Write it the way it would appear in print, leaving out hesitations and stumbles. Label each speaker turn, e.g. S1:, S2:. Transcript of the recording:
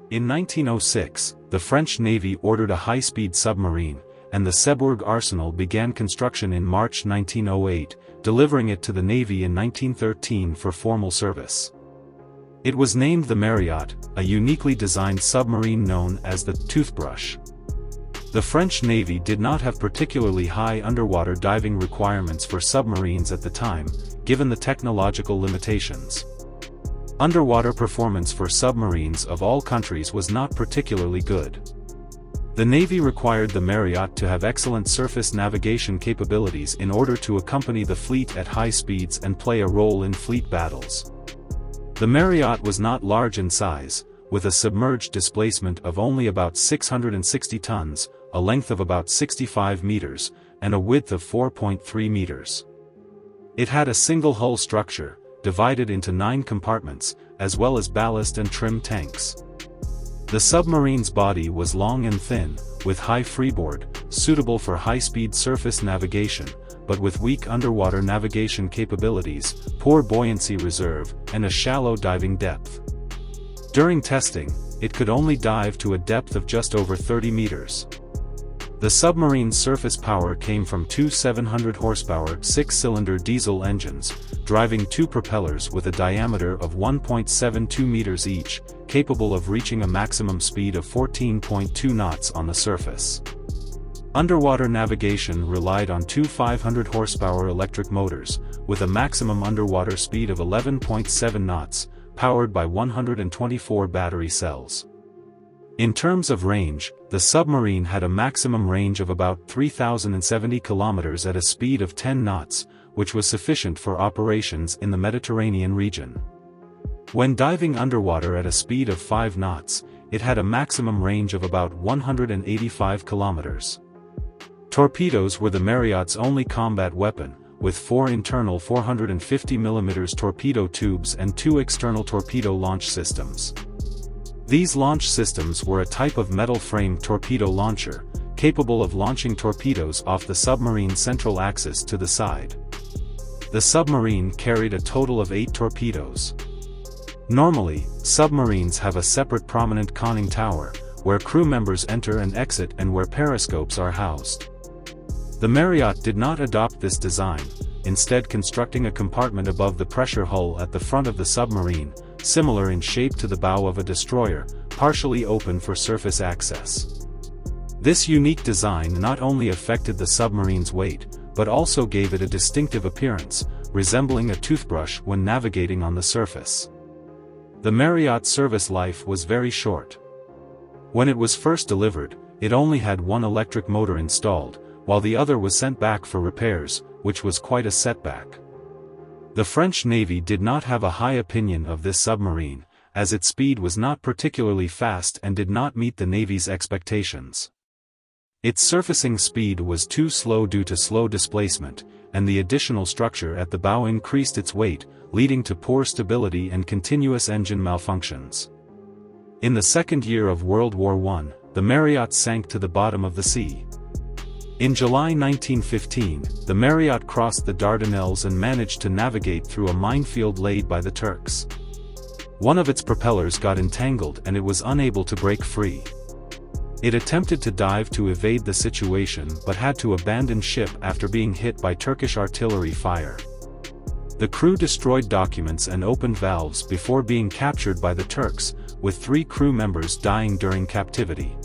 S1: In 1906, the French Navy ordered a high-speed submarine, and the Seburg Arsenal began construction in March 1908, delivering it to the Navy in 1913 for formal service. It was named the Mariotte, a uniquely designed submarine known as the toothbrush. The French Navy did not have particularly high underwater diving requirements for submarines at the time, given the technological limitations. Underwater performance for submarines of all countries was not particularly good. The Navy required the Mariotte to have excellent surface navigation capabilities in order to accompany the fleet at high speeds and play a role in fleet battles. The Mariotte was not large in size, with a submerged displacement of only about 660 tons, a length of about 65 meters, and a width of 4.3 meters. It had a single hull structure, divided into 9 compartments, as well as ballast and trim tanks. The submarine's body was long and thin, with high freeboard, suitable for high-speed surface navigation, but with weak underwater navigation capabilities, poor buoyancy reserve, and a shallow diving depth. During testing, it could only dive to a depth of just over 30 meters. The submarine's surface power came from two 700 horsepower 6-cylinder diesel engines, driving 2 propellers with a diameter of 1.72 meters each, capable of reaching a maximum speed of 14.2 knots on the surface. Underwater navigation relied on 2 500 horsepower electric motors, with a maximum underwater speed of 11.7 knots, powered by 124 battery cells. In terms of range, the submarine had a maximum range of about 3,070 kilometers at a speed of 10 knots, which was sufficient for operations in the Mediterranean region. When diving underwater at a speed of 5 knots, it had a maximum range of about 185 kilometers. Torpedoes were the Mariotte's only combat weapon, with 4 internal 450 mm torpedo tubes and 2 external torpedo launch systems. These launch systems were a type of metal-framed torpedo launcher, capable of launching torpedoes off the submarine's central axis to the side. The submarine carried a total of 8 torpedoes. Normally, submarines have a separate prominent conning tower, where crew members enter and exit and where periscopes are housed. The Mariotte did not adopt this design, instead constructing a compartment above the pressure hull at the front of the submarine, similar in shape to the bow of a destroyer, partially open for surface access. This unique design not only affected the submarine's weight, but also gave it a distinctive appearance, resembling a toothbrush when navigating on the surface. The Mariotte's service life was very short. When it was first delivered, it only had 1 electric motor installed, while the other was sent back for repairs, which was quite a setback. The French Navy did not have a high opinion of this submarine, as its speed was not particularly fast and did not meet the Navy's expectations. Its surfacing speed was too slow due to slow displacement, and the additional structure at the bow increased its weight, leading to poor stability and continuous engine malfunctions. In the second year of World War I, the Mariotte sank to the bottom of the sea. In July 1915, the Mariotte crossed the Dardanelles and managed to navigate through a minefield laid by the Turks. One of its propellers got entangled and it was unable to break free. It attempted to dive to evade the situation but had to abandon ship after being hit by Turkish artillery fire. The crew destroyed documents and opened valves before being captured by the Turks, with 3 crew members dying during captivity.